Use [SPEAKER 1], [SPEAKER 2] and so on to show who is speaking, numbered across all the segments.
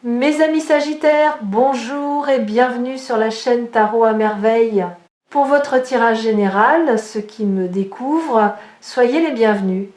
[SPEAKER 1] Mes amis Sagittaires, bonjour et bienvenue sur la chaîne Tarot à Merveille. Pour votre tirage général, ceux qui me découvrent, soyez les bienvenus.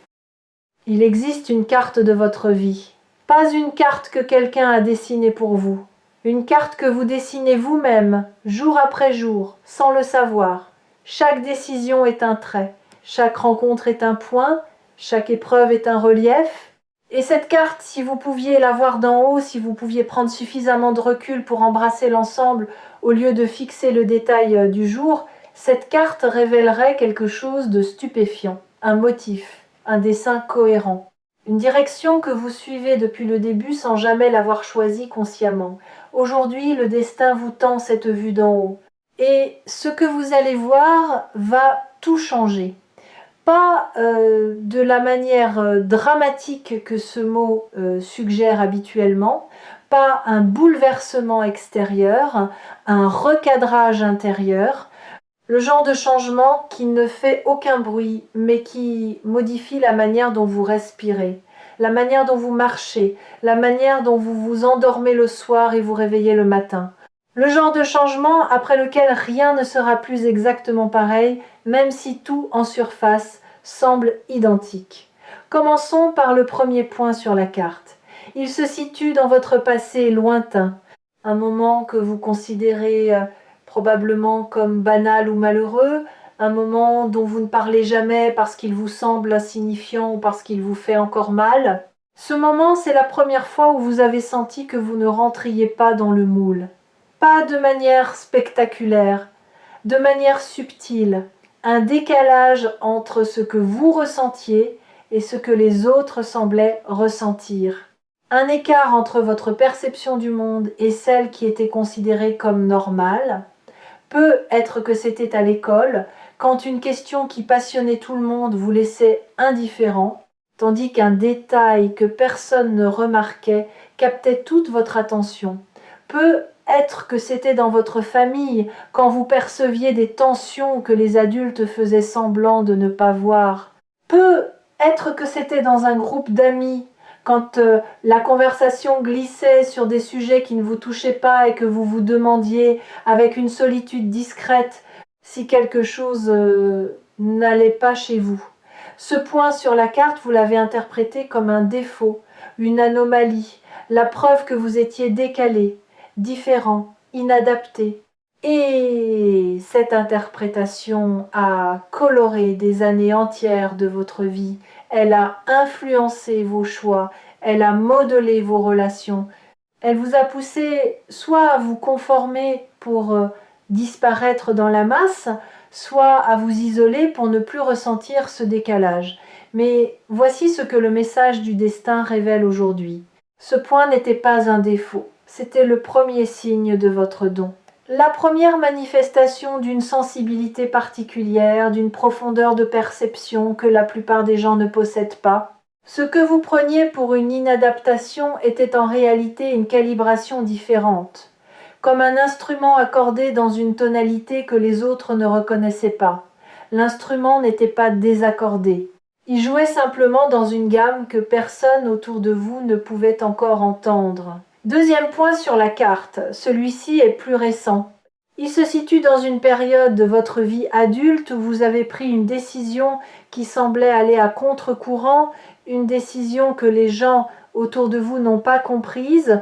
[SPEAKER 1] Il existe une carte de votre vie. Pas une carte que quelqu'un a dessinée pour vous. Une carte que vous dessinez vous-même, jour après jour, sans le savoir. Chaque décision est un trait, chaque rencontre est un point, chaque épreuve est un relief. Et cette carte, si vous pouviez la voir d'en haut, si vous pouviez prendre suffisamment de recul pour embrasser l'ensemble au lieu de fixer le détail du jour, cette carte révélerait quelque chose de stupéfiant, un motif, un dessin cohérent, une direction que vous suivez depuis le début sans jamais l'avoir choisie consciemment. Aujourd'hui, le destin vous tend cette vue d'en haut. Et ce que vous allez voir va tout changer. Pas de la manière dramatique que ce mot suggère habituellement, pas un bouleversement extérieur, un recadrage intérieur, le genre de changement qui ne fait aucun bruit, mais qui modifie la manière dont vous respirez, la manière dont vous marchez, la manière dont vous vous endormez le soir et vous réveillez le matin. Le genre de changement après lequel rien ne sera plus exactement pareil, même si tout en surface semble identique. Commençons par le premier point sur la carte. Il se situe dans votre passé lointain, un moment que vous considérez probablement comme banal ou malheureux, un moment dont vous ne parlez jamais parce qu'il vous semble insignifiant ou parce qu'il vous fait encore mal. Ce moment, c'est la première fois où vous avez senti que vous ne rentriez pas dans le moule. Pas de manière spectaculaire, de manière subtile, un décalage entre ce que vous ressentiez et ce que les autres semblaient ressentir. Un écart entre votre perception du monde et celle qui était considérée comme normale. Peut être que c'était à l'école, quand une question qui passionnait tout le monde vous laissait indifférent, tandis qu'un détail que personne ne remarquait captait toute votre attention. Peut être que c'était dans votre famille, quand vous perceviez des tensions que les adultes faisaient semblant de ne pas voir. Peut être que c'était dans un groupe d'amis, quand la conversation glissait sur des sujets qui ne vous touchaient pas et que vous vous demandiez, avec une solitude discrète, si quelque chose n'allait pas chez vous. Ce point sur la carte, vous l'avez interprété comme un défaut, une anomalie, la preuve que vous étiez décalé, différent, inadapté. Et cette interprétation a coloré des années entières de votre vie. Elle a influencé vos choix, elle a modelé vos relations. Elle vous a poussé soit à vous conformer pour disparaître dans la masse, soit à vous isoler pour ne plus ressentir ce décalage. Mais voici ce que le message du destin révèle aujourd'hui. Ce point n'était pas un défaut, c'était le premier signe de votre don. La première manifestation d'une sensibilité particulière, d'une profondeur de perception que la plupart des gens ne possèdent pas. Ce que vous preniez pour une inadaptation était en réalité une calibration différente, comme un instrument accordé dans une tonalité que les autres ne reconnaissaient pas. L'instrument n'était pas désaccordé. Il jouait simplement dans une gamme que personne autour de vous ne pouvait encore entendre. Deuxième point sur la carte, celui-ci est plus récent. Il se situe dans une période de votre vie adulte où vous avez pris une décision qui semblait aller à contre-courant, une décision que les gens autour de vous n'ont pas comprise.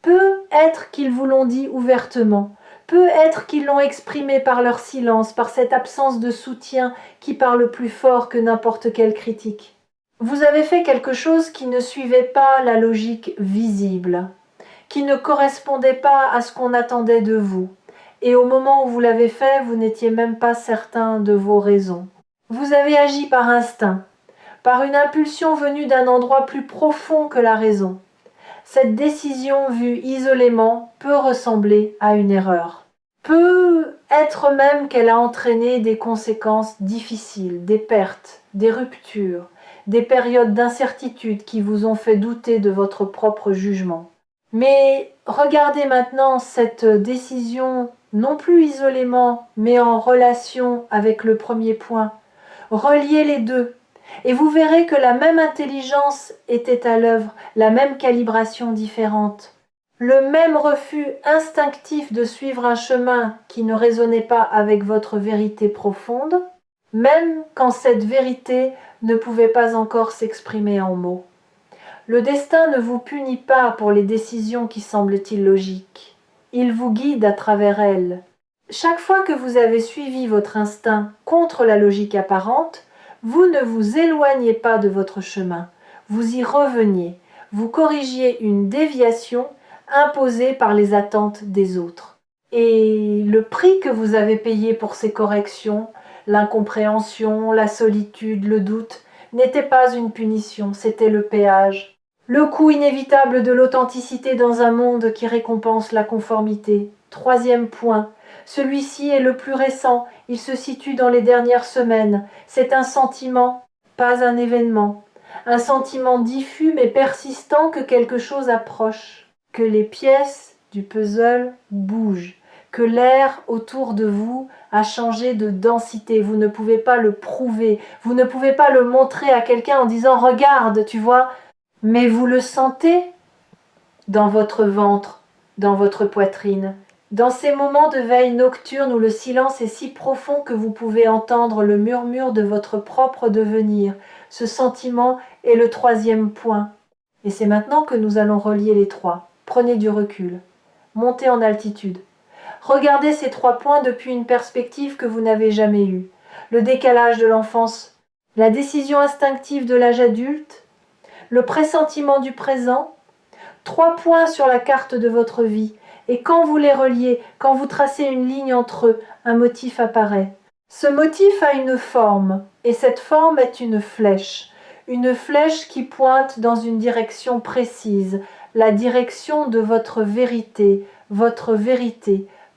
[SPEAKER 1] Peut être qu'ils vous l'ont dit ouvertement, peut être qu'ils l'ont exprimé par leur silence, par cette absence de soutien qui parle plus fort que n'importe quelle critique. Vous avez fait quelque chose qui ne suivait pas la logique visible, qui ne correspondait pas à ce qu'on attendait de vous. Et au moment où vous l'avez fait, vous n'étiez même pas certain de vos raisons. Vous avez agi par instinct, par une impulsion venue d'un endroit plus profond que la raison. Cette décision vue isolément peut ressembler à une erreur. Peut être même qu'elle a entraîné des conséquences difficiles, des pertes, des ruptures, des périodes d'incertitude qui vous ont fait douter de votre propre jugement. Mais regardez maintenant cette décision non plus isolément, mais en relation avec le premier point. Reliez les deux, et vous verrez que la même intelligence était à l'œuvre, la même calibration différente. le même refus instinctif de suivre un chemin qui ne résonnait pas avec votre vérité profonde, même quand cette vérité ne pouvait pas encore s'exprimer en mots. Le destin ne vous punit pas pour les décisions qui semblent illogiques. Il vous guide à travers elles. Chaque fois que vous avez suivi votre instinct contre la logique apparente, vous ne vous éloignez pas de votre chemin, vous y reveniez, vous corrigiez une déviation imposée par les attentes des autres. Et le prix que vous avez payé pour ces corrections, l'incompréhension, la solitude, le doute, n'était pas une punition, c'était le péage. Le coût inévitable de l'authenticité dans un monde qui récompense la conformité. Troisième point. Celui-ci est le plus récent, il se situe dans les dernières semaines. C'est un sentiment, pas un événement. Un sentiment diffus mais persistant que quelque chose approche, que les pièces du puzzle bougent, que l'air autour de vous a changé de densité. Vous ne pouvez pas le prouver, vous ne pouvez pas le montrer à quelqu'un en disant « Regarde, tu vois », mais vous le sentez dans votre ventre, dans votre poitrine. Dans ces moments de veille nocturne où le silence est si profond que vous pouvez entendre le murmure de votre propre devenir, ce sentiment est le troisième point. Et c'est maintenant que nous allons relier les trois. Prenez du recul. Montez en altitude. Regardez ces trois points depuis une perspective que vous n'avez jamais eue. Le décalage de l'enfance, la décision instinctive de l'âge adulte, le pressentiment du présent. Trois points sur la carte de votre vie. Et quand vous les reliez, quand vous tracez une ligne entre eux, un motif apparaît. Ce motif a une forme, et cette forme est une flèche qui pointe dans une direction précise, la direction de votre vérité,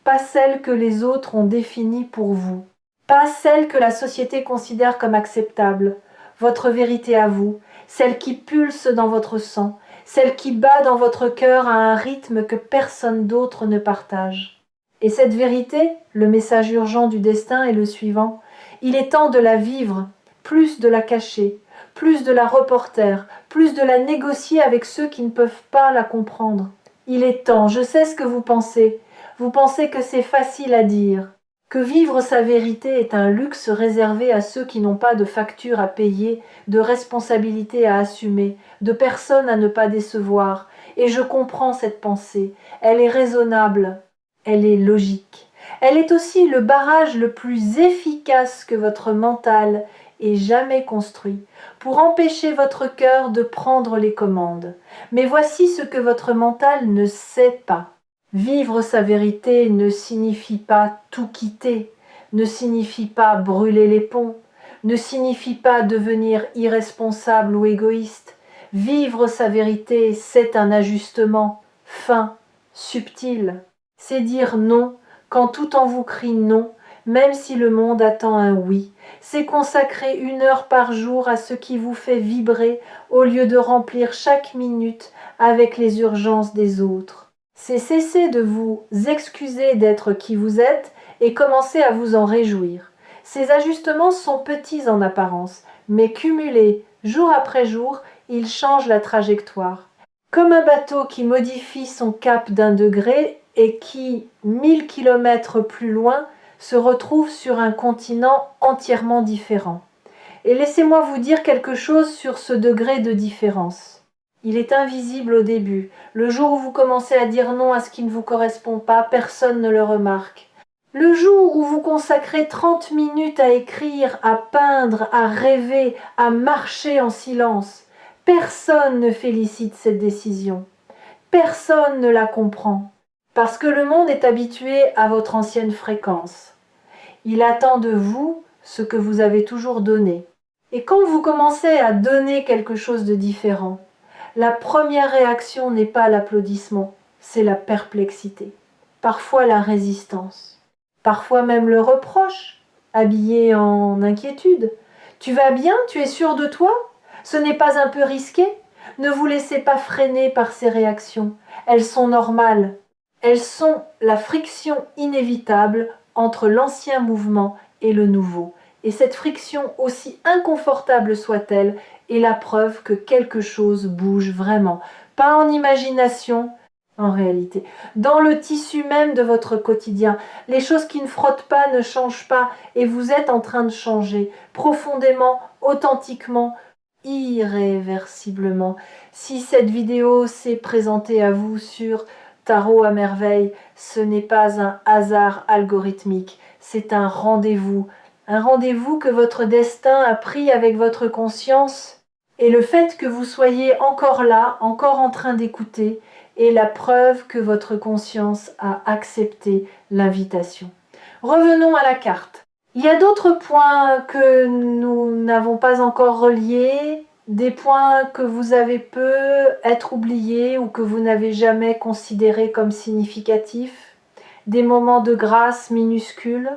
[SPEAKER 1] pas celle que les autres ont définie pour vous, pas celle que la société considère comme acceptable, votre vérité à vous, celle qui pulse dans votre sang, celle qui bat dans votre cœur à un rythme que personne d'autre ne partage. Et cette vérité, le message urgent du destin est le suivant. Il est temps de la vivre, plus de la cacher, plus de la reporter, plus de la négocier avec ceux qui ne peuvent pas la comprendre. Il est temps, je sais ce que vous pensez. Vous pensez que c'est facile à dire, que vivre sa vérité est un luxe réservé à ceux qui n'ont pas de facture à payer, de responsabilité à assumer, de personnes à ne pas décevoir. Et je comprends cette pensée. Elle est raisonnable, elle est logique. Elle est aussi le barrage le plus efficace que votre mental ait jamais construit pour empêcher votre cœur de prendre les commandes. Mais voici ce que votre mental ne sait pas. Vivre sa vérité ne signifie pas tout quitter, ne signifie pas brûler les ponts, ne signifie pas devenir irresponsable ou égoïste. Vivre sa vérité, c'est un ajustement fin, subtil. C'est dire non quand tout en vous crie non, même si le monde attend un oui. C'est consacrer 1 heure par jour à ce qui vous fait vibrer au lieu de remplir chaque minute avec les urgences des autres. C'est cesser de vous excuser d'être qui vous êtes et commencer à vous en réjouir. Ces ajustements sont petits en apparence, mais cumulés jour après jour, ils changent la trajectoire. Comme un bateau qui modifie son cap d'1 degré et qui, 1000 kilomètres plus loin, se retrouve sur un continent entièrement différent. Et laissez-moi vous dire quelque chose sur ce degré de différence. Il est invisible au début. Le jour où vous commencez à dire non à ce qui ne vous correspond pas, personne ne le remarque. Le jour où vous consacrez 30 minutes à écrire, à peindre, à rêver, à marcher en silence, personne ne félicite cette décision. Personne ne la comprend. Parce que le monde est habitué à votre ancienne fréquence. Il attend de vous ce que vous avez toujours donné. Et quand vous commencez à donner quelque chose de différent, la première réaction n'est pas l'applaudissement, c'est la perplexité, parfois la résistance, parfois même le reproche, habillé en inquiétude. Tu vas bien? Tu es sûr de toi? Ce n'est pas un peu risqué? Ne vous laissez pas freiner par ces réactions, elles sont normales. Elles sont la friction inévitable entre l'ancien mouvement et le nouveau. Et cette friction, aussi inconfortable soit-elle, est la preuve que quelque chose bouge vraiment. Pas en imagination, en réalité, dans le tissu même de votre quotidien. Les choses qui ne frottent pas ne changent pas et vous êtes en train de changer profondément, authentiquement, irréversiblement. Si cette vidéo s'est présentée à vous sur Tarot à merveille, ce n'est pas un hasard algorithmique, c'est un rendez-vous que votre destin a pris avec votre conscience. Et le fait que vous soyez encore là, encore en train d'écouter, est la preuve que votre conscience a accepté l'invitation. Revenons à la carte. Il y a d'autres points que nous n'avons pas encore reliés, des points que vous avez peu être oubliés ou que vous n'avez jamais considérés comme significatifs, des moments de grâce minuscules,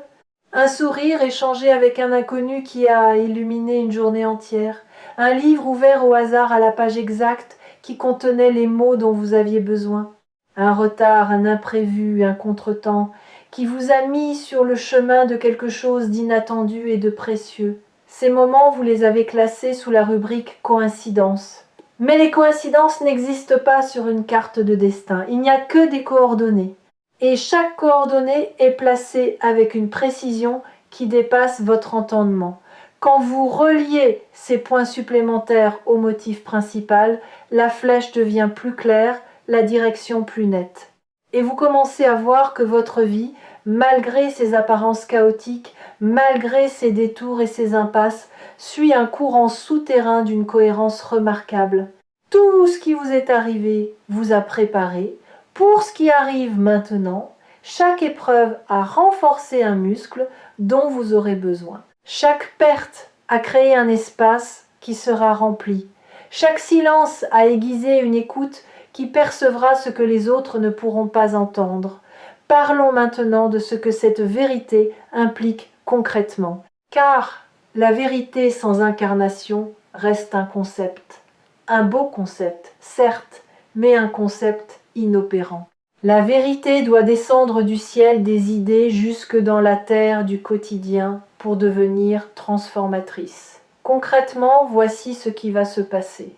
[SPEAKER 1] un sourire échangé avec un inconnu qui a illuminé une journée entière, un livre ouvert au hasard à la page exacte qui contenait les mots dont vous aviez besoin, un retard, un imprévu, un contretemps, qui vous a mis sur le chemin de quelque chose d'inattendu et de précieux. Ces moments, vous les avez classés sous la rubrique coïncidence. Mais les coïncidences n'existent pas sur une carte de destin, il n'y a que des coordonnées. Et chaque coordonnée est placée avec une précision qui dépasse votre entendement. Quand vous reliez ces points supplémentaires au motif principal, la flèche devient plus claire, la direction plus nette. Et vous commencez à voir que votre vie, malgré ses apparences chaotiques, malgré ses détours et ses impasses, suit un courant souterrain d'une cohérence remarquable. Tout ce qui vous est arrivé vous a préparé. Pour ce qui arrive maintenant, chaque épreuve a renforcé un muscle dont vous aurez besoin. Chaque perte a créé un espace qui sera rempli. Chaque silence a aiguisé une écoute qui percevra ce que les autres ne pourront pas entendre. Parlons maintenant de ce que cette vérité implique concrètement. Car la vérité sans incarnation reste un concept. Un beau concept, certes, mais un concept inopérant. La vérité doit descendre du ciel des idées jusque dans la terre du quotidien pour devenir transformatrice. Concrètement, voici ce qui va se passer.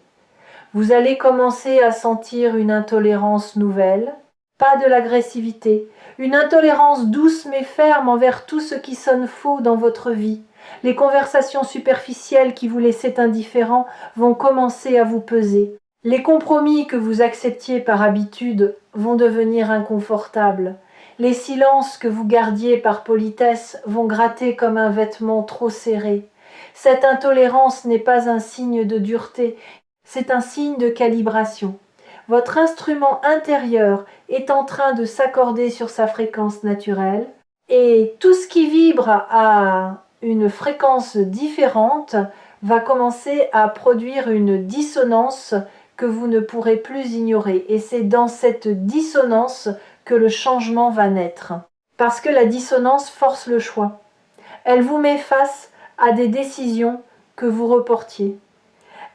[SPEAKER 1] Vous allez commencer à sentir une intolérance nouvelle, pas de l'agressivité, une intolérance douce mais ferme envers tout ce qui sonne faux dans votre vie. Les conversations superficielles qui vous laissaient indifférent vont commencer à vous peser. Les compromis que vous acceptiez par habitude vont devenir inconfortables. Les silences que vous gardiez par politesse vont gratter comme un vêtement trop serré. Cette intolérance n'est pas un signe de dureté, c'est un signe de calibration. Votre instrument intérieur est en train de s'accorder sur sa fréquence naturelle et tout ce qui vibre à une fréquence différente va commencer à produire une dissonance que vous ne pourrez plus ignorer. Et c'est dans cette dissonance que le changement va naître. Parce que la dissonance force le choix. Elle vous met face à des décisions que vous reportiez.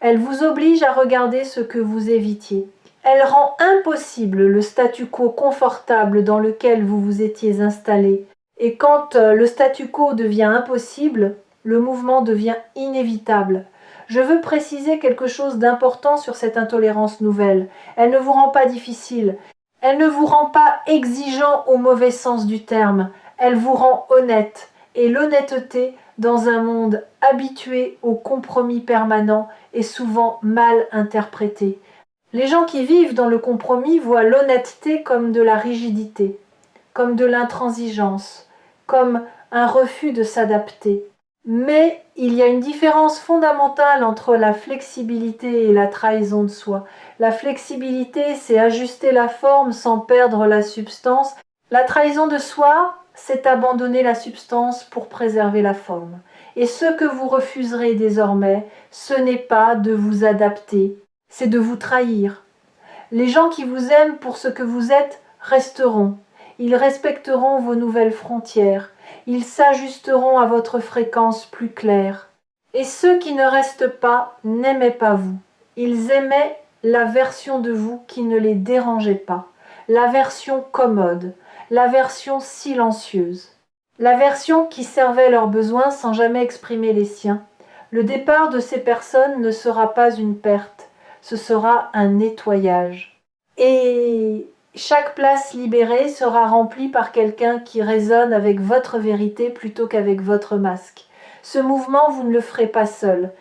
[SPEAKER 1] Elle vous oblige à regarder ce que vous évitiez. Elle rend impossible le statu quo confortable dans lequel vous vous étiez installé. Et quand le statu quo devient impossible, le mouvement devient inévitable. Je veux préciser quelque chose d'important sur cette intolérance nouvelle. Elle ne vous rend pas difficile. Elle ne vous rend pas exigeant au mauvais sens du terme. Elle vous rend honnête. Et l'honnêteté, dans un monde habitué au compromis permanent, est souvent mal interprétée. Les gens qui vivent dans le compromis voient l'honnêteté comme de la rigidité, comme de l'intransigeance, comme un refus de s'adapter. Mais il y a une différence fondamentale entre la flexibilité et la trahison de soi. La flexibilité, c'est ajuster la forme sans perdre la substance. La trahison de soi, c'est abandonner la substance pour préserver la forme. Et ce que vous refuserez désormais, ce n'est pas de vous adapter, c'est de vous trahir. Les gens qui vous aiment pour ce que vous êtes resteront. Ils respecteront vos nouvelles frontières. Ils s'ajusteront à votre fréquence plus claire. Et ceux qui ne restent pas n'aimaient pas vous. Ils aimaient la version de vous qui ne les dérangeait pas, la version commode, la version silencieuse, la version qui servait leurs besoins sans jamais exprimer les siens. Le départ de ces personnes ne sera pas une perte, ce sera un nettoyage. Et Chaque place libérée sera remplie par quelqu'un qui résonne avec votre vérité plutôt qu'avec votre masque. Ce mouvement, vous ne le ferez pas seul.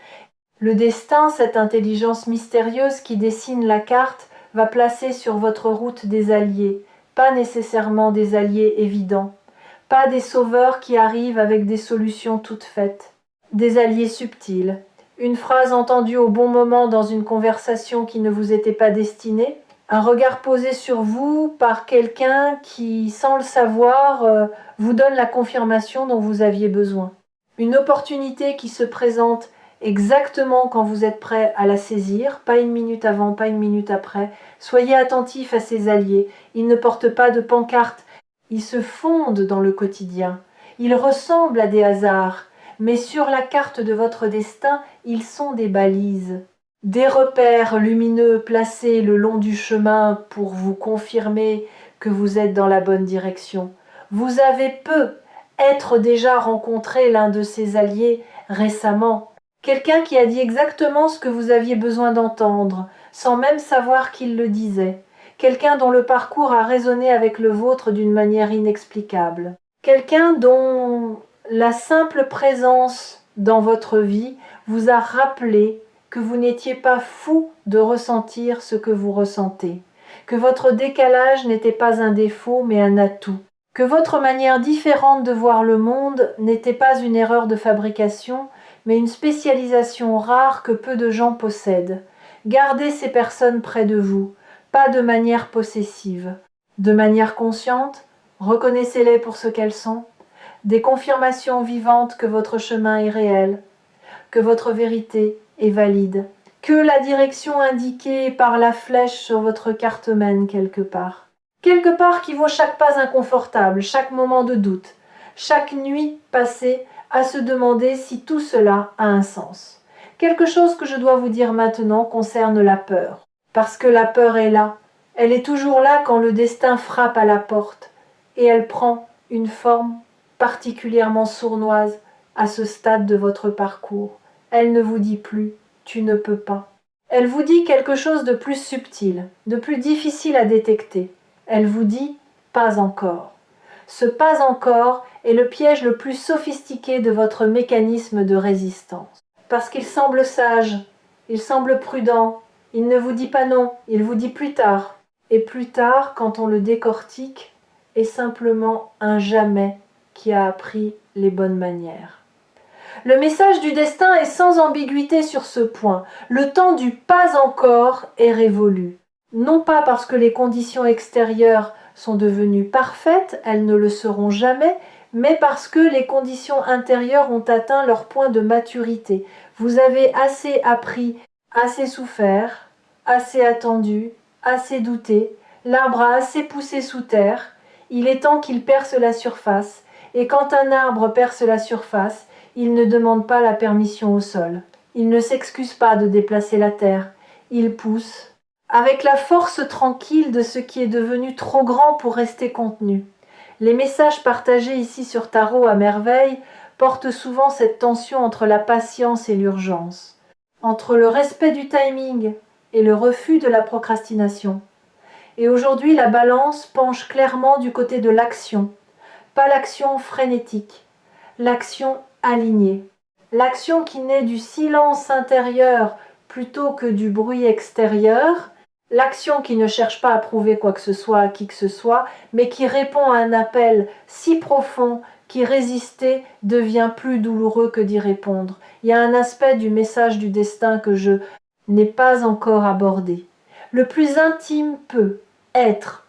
[SPEAKER 1] Le destin, cette intelligence mystérieuse qui dessine la carte, va placer sur votre route des alliés, pas nécessairement des alliés évidents, pas des sauveurs qui arrivent avec des solutions toutes faites, des alliés subtils. Une phrase entendue au bon moment dans une conversation qui ne vous était pas destinée, un regard posé sur vous par quelqu'un qui, sans le savoir, vous donne la confirmation dont vous aviez besoin. Une opportunité qui se présente exactement quand vous êtes prêt à la saisir, pas une minute avant, pas une minute après. Soyez attentifs à ces alliés. Ils ne portent pas de pancarte. Ils se fondent dans le quotidien. Ils ressemblent à des hasards. Mais sur la carte de votre destin, ils sont des balises. Des repères lumineux placés le long du chemin pour vous confirmer que vous êtes dans la bonne direction. Vous avez être déjà rencontré l'un de ces alliés récemment. Quelqu'un qui a dit exactement ce que vous aviez besoin d'entendre, sans même savoir qu'il le disait. Quelqu'un dont le parcours a résonné avec le vôtre d'une manière inexplicable. Quelqu'un dont la simple présence dans votre vie vous a rappelé que vous n'étiez pas fou de ressentir ce que vous ressentez, que votre décalage n'était pas un défaut mais un atout, que votre manière différente de voir le monde n'était pas une erreur de fabrication mais une spécialisation rare que peu de gens possèdent. Gardez ces personnes près de vous, pas de manière possessive. De manière consciente, reconnaissez-les pour ce qu'elles sont, des confirmations vivantes que votre chemin est réel, que votre vérité est valide, que la direction indiquée par la flèche sur votre carte mène quelque part. Quelque part qui vaut chaque pas inconfortable, chaque moment de doute, chaque nuit passée à se demander si tout cela a un sens. Quelque chose que je dois vous dire maintenant concerne la peur. Parce que la peur est là. Elle est toujours là quand le destin frappe à la porte. Et elle prend une forme particulièrement sournoise à ce stade de votre parcours. Elle ne vous dit plus « tu ne peux pas ». Elle vous dit quelque chose de plus subtil, de plus difficile à détecter. Elle vous dit « pas encore ». Ce « pas encore » est le piège le plus sophistiqué de votre mécanisme de résistance. Parce qu'il semble sage, il semble prudent, il ne vous dit pas non, il vous dit plus tard. Et plus tard, quand on le décortique, est simplement un jamais qui a appris les bonnes manières. Le message du destin est sans ambiguïté sur ce point. Le temps du pas encore est révolu. Non pas parce que les conditions extérieures sont devenues parfaites, elles ne le seront jamais, mais parce que les conditions intérieures ont atteint leur point de maturité. Vous avez assez appris, assez souffert, assez attendu, assez douté, l'arbre a assez poussé sous terre, il est temps qu'il perce la surface, et quand un arbre perce la surface, il ne demande pas la permission au sol. Il ne s'excuse pas de déplacer la terre. Il pousse, avec la force tranquille de ce qui est devenu trop grand pour rester contenu. Les messages partagés ici sur Tarot à merveille portent souvent cette tension entre la patience et l'urgence, entre le respect du timing et le refus de la procrastination. Et aujourd'hui, la balance penche clairement du côté de l'action, pas l'action frénétique, l'action alignée. L'action qui naît du silence intérieur plutôt que du bruit extérieur, l'action qui ne cherche pas à prouver quoi que ce soit à qui que ce soit, mais qui répond à un appel si profond qu'y résister devient plus douloureux que d'y répondre. Il y a un aspect du message du destin que je n'ai pas encore abordé. Le plus intime peut être.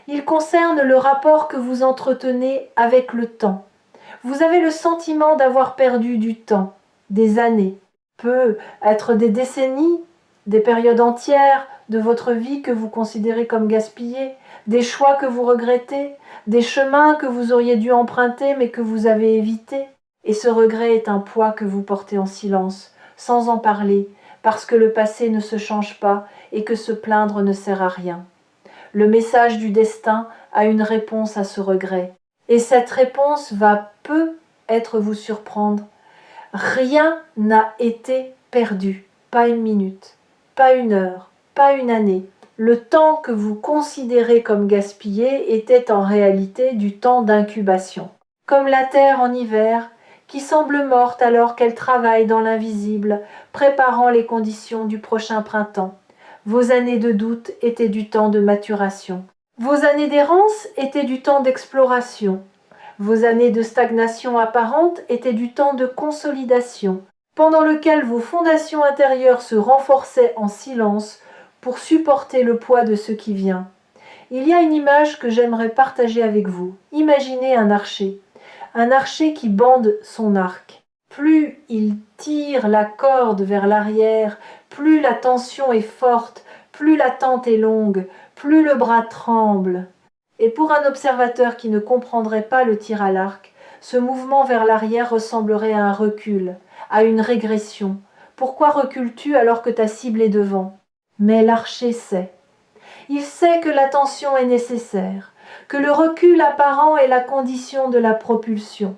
[SPEAKER 1] Il concerne le rapport que vous entretenez avec le temps. Vous avez le sentiment d'avoir perdu du temps, des années, peut être des décennies, des périodes entières de votre vie que vous considérez comme gaspillées, des choix que vous regrettez, des chemins que vous auriez dû emprunter mais que vous avez évités. Et ce regret est un poids que vous portez en silence, sans en parler, parce que le passé ne se change pas et que se plaindre ne sert à rien. Le message du destin a une réponse à ce regret. Et cette réponse va peut-être vous surprendre. Rien n'a été perdu, pas une minute, pas une heure, pas une année, Le temps que vous considérez comme gaspillé était en réalité du temps d'incubation. Comme la terre en hiver, qui semble morte alors qu'elle travaille dans l'invisible, préparant les conditions du prochain printemps. Vos années de doute étaient du temps de maturation. Vos années d'errance étaient du temps d'exploration. Vos années de stagnation apparente étaient du temps de consolidation, pendant lequel vos fondations intérieures se renforçaient en silence pour supporter le poids de ce qui vient. Il y a une image que j'aimerais partager avec vous. Imaginez un archer qui bande son arc. Plus il tire la corde vers l'arrière, plus la tension est forte, plus l'attente est longue, plus le bras tremble. Et pour un observateur qui ne comprendrait pas le tir à l'arc, ce mouvement vers l'arrière ressemblerait à un recul, à une régression. Pourquoi recules-tu alors que ta cible est devant? Mais l'archer sait. Il sait que l'attention est nécessaire, que le recul apparent est la condition de la propulsion,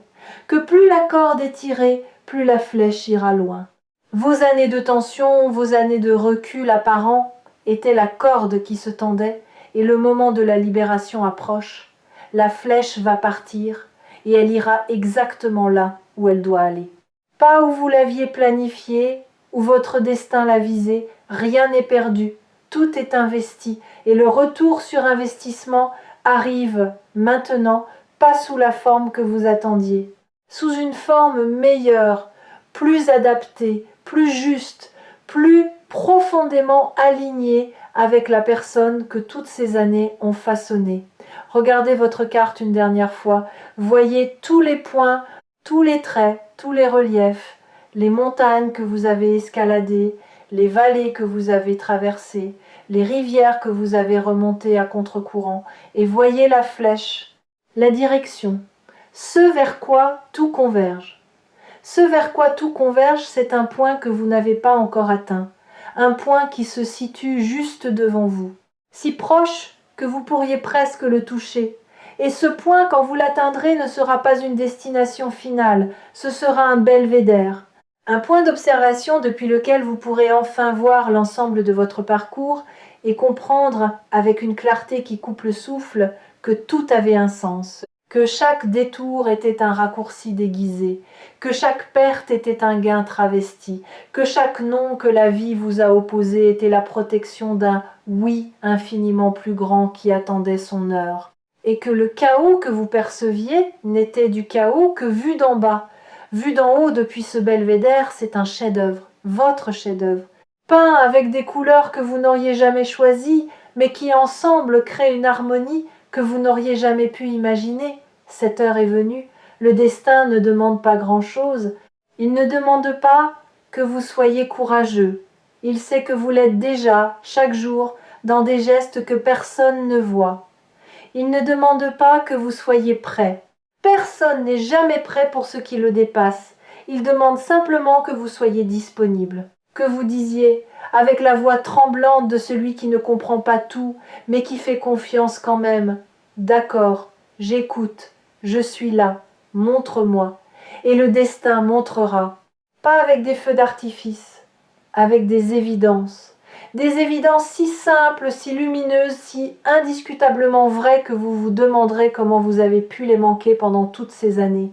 [SPEAKER 1] que plus la corde est tirée, plus la flèche ira loin. Vos années de tension, vos années de recul apparent étaient la corde qui se tendait, et le moment de la libération approche. La flèche va partir, et elle ira exactement là où elle doit aller. Pas où vous l'aviez planifié, où votre destin l'a visé, rien n'est perdu. Tout est investi et le retour sur investissement arrive maintenant, pas sous la forme que vous attendiez, sous une forme meilleure, plus adaptée, plus juste, plus profondément alignée avec la personne que toutes ces années ont façonnée. Regardez votre carte une dernière fois, voyez tous les points, tous les traits, tous les reliefs, les montagnes que vous avez escaladées, les vallées que vous avez traversées, les rivières que vous avez remontées à contre-courant, et voyez la flèche, la direction, ce vers quoi tout converge. Ce vers quoi tout converge, c'est un point que vous n'avez pas encore atteint, un point qui se situe juste devant vous, si proche que vous pourriez presque le toucher. Et ce point, quand vous l'atteindrez, ne sera pas une destination finale, ce sera un belvédère. Un point d'observation depuis lequel vous pourrez enfin voir l'ensemble de votre parcours et comprendre avec une clarté qui coupe le souffle que tout avait un sens, que chaque détour était un raccourci déguisé, que chaque perte était un gain travesti, que chaque non que la vie vous a opposé était la protection d'un oui infiniment plus grand qui attendait son heure, et que le chaos que vous perceviez n'était du chaos que vu d'en bas. Vu d'en haut depuis ce belvédère, c'est un chef-d'œuvre, votre chef-d'œuvre, peint avec des couleurs que vous n'auriez jamais choisies, mais qui ensemble créent une harmonie que vous n'auriez jamais pu imaginer. Cette heure est venue, le destin ne demande pas grand-chose, il ne demande pas que vous soyez courageux, il sait que vous l'êtes déjà, chaque jour, dans des gestes que personne ne voit. Il ne demande pas que vous soyez prêt. Personne n'est jamais prêt pour ce qui le dépasse. Il demande simplement que vous soyez disponible, que vous disiez, avec la voix tremblante de celui qui ne comprend pas tout, mais qui fait confiance quand même, « D'accord, j'écoute, je suis là, montre-moi. » Et le destin montrera, pas avec des feux d'artifice, avec des évidences si simples, si lumineuses, si indiscutablement vraies que vous vous demanderez comment vous avez pu les manquer pendant toutes ces années.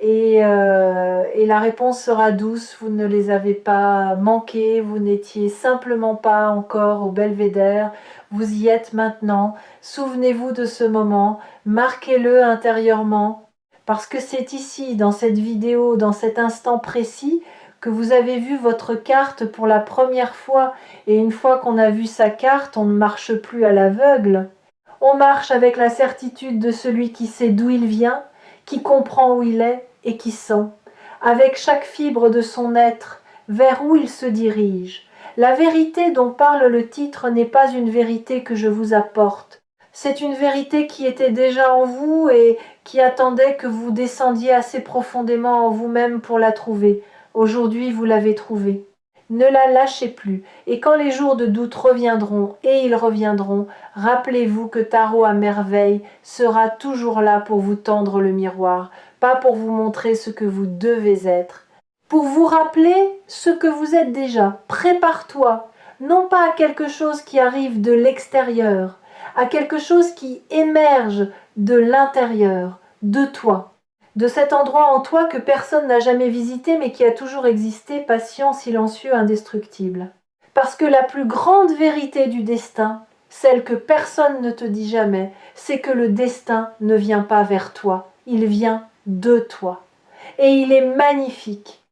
[SPEAKER 1] Et la réponse sera douce, vous ne les avez pas manquées, vous n'étiez simplement pas encore au belvédère, vous y êtes maintenant, souvenez-vous de ce moment, marquez-le intérieurement, parce que c'est ici, dans cette vidéo, dans cet instant précis, que vous avez vu votre carte pour la première fois, et une fois qu'on a vu sa carte, on ne marche plus à l'aveugle. On marche avec la certitude de celui qui sait d'où il vient, qui comprend où il est et qui sent, avec chaque fibre de son être, vers où il se dirige. La vérité dont parle le titre n'est pas une vérité que je vous apporte. C'est une vérité qui était déjà en vous et qui attendait que vous descendiez assez profondément en vous-même pour la trouver. Aujourd'hui, vous l'avez trouvée. Ne la lâchez plus, et quand les jours de doute reviendront, et ils reviendront, rappelez-vous que Tarot à merveille sera toujours là pour vous tendre le miroir, pas pour vous montrer ce que vous devez être, pour vous rappeler ce que vous êtes déjà. Prépare-toi, non pas à quelque chose qui arrive de l'extérieur, à quelque chose qui émerge de l'intérieur, de toi, de cet endroit en toi que personne n'a jamais visité mais qui a toujours existé, patient, silencieux, indestructible. Parce que la plus grande vérité du destin, celle que personne ne te dit jamais, c'est que le destin ne vient pas vers toi, il vient de toi. Et il est magnifique.